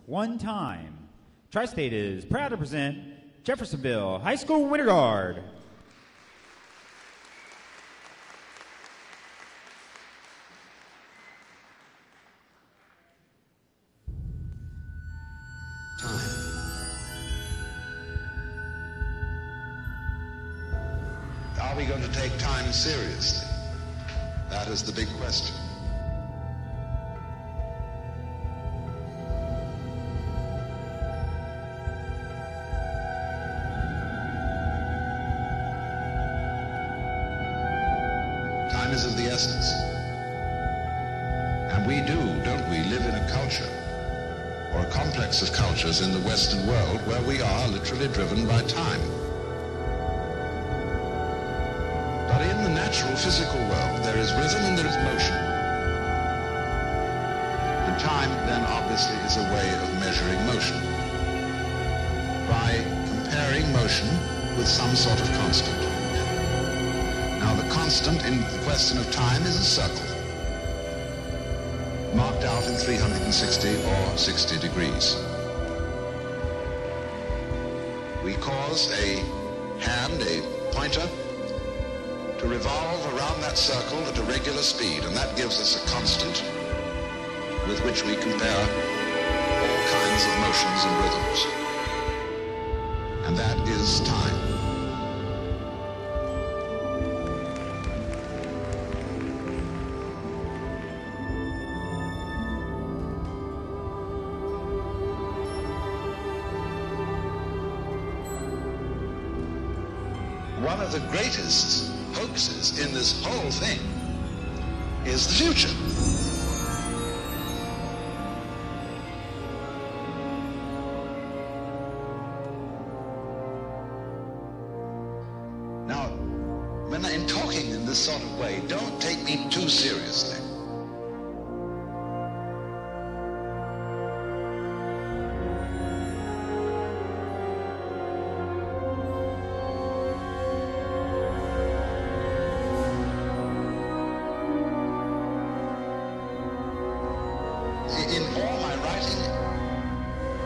one time. Tri-State is proud to present Jeffersonville High School Winter Guard. Are we going to take time seriously? That is the big question. Time is of the essence. And we do, don't we, live in a culture, or a complex of cultures in the Western world where we are literally driven by time. But in the natural physical world, there is rhythm and there is motion. And time, then, obviously, is a way of measuring motion by comparing motion with some sort of constant. Now, the constant in the question of time is a circle, marked out in 360 or 60 degrees. We cause a hand, a pointer, to revolve around that circle at a regular speed, and that gives us a constant with which we compare all kinds of motions and rhythms. And that is time. One of the greatest hoaxes in this whole thing is the future. Now, when I'm talking in this sort of way, don't take me too seriously. In all my writing,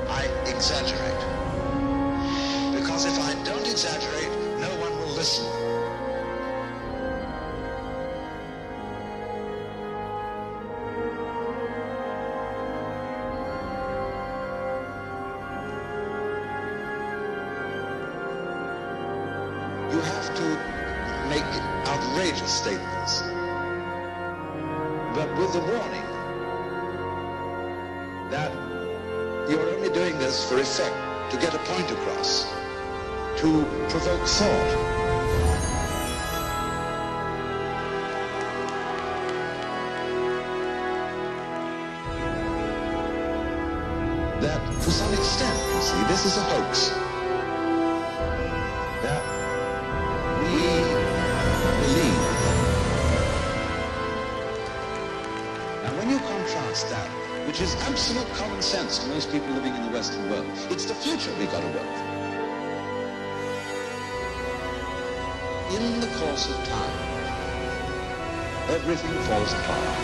I exaggerate. Because if I don't exaggerate, no one will listen. You have to make outrageous statements, but with the warning that you're only doing this for effect, to get a point across, to provoke thought. That, to some extent, you see, this is a hoax. That we believe. And when you contrast that, which is absolute common sense to most people living in the Western world, it's the future we've got to work for. In the course of time, everything falls apart.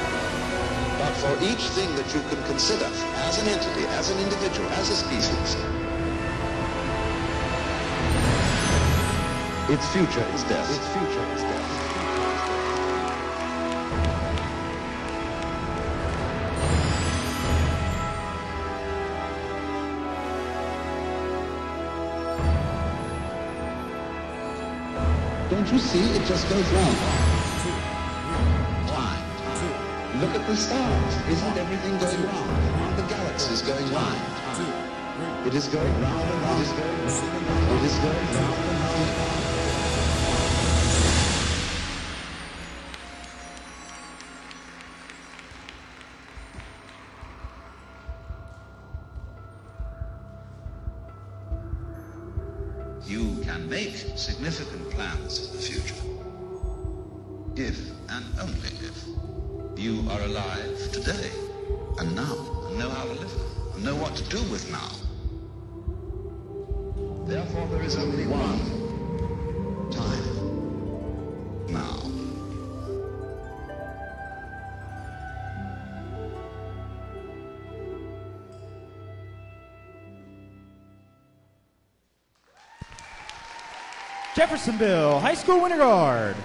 But for each thing that you can consider as an entity, as an individual, as a species, its future is death. Its future is death. Don't you see? It just goes round. Time. Look at the stars. Isn't everything going round? The galaxy is going round. It is going round and round. It is going round and round. It is going round and round. You can make significant plans for the future if, and only if, you are alive today and now, and know how to live it, and know what to do with now. Therefore, there is only one time. Now. Jeffersonville High School Winter Guard.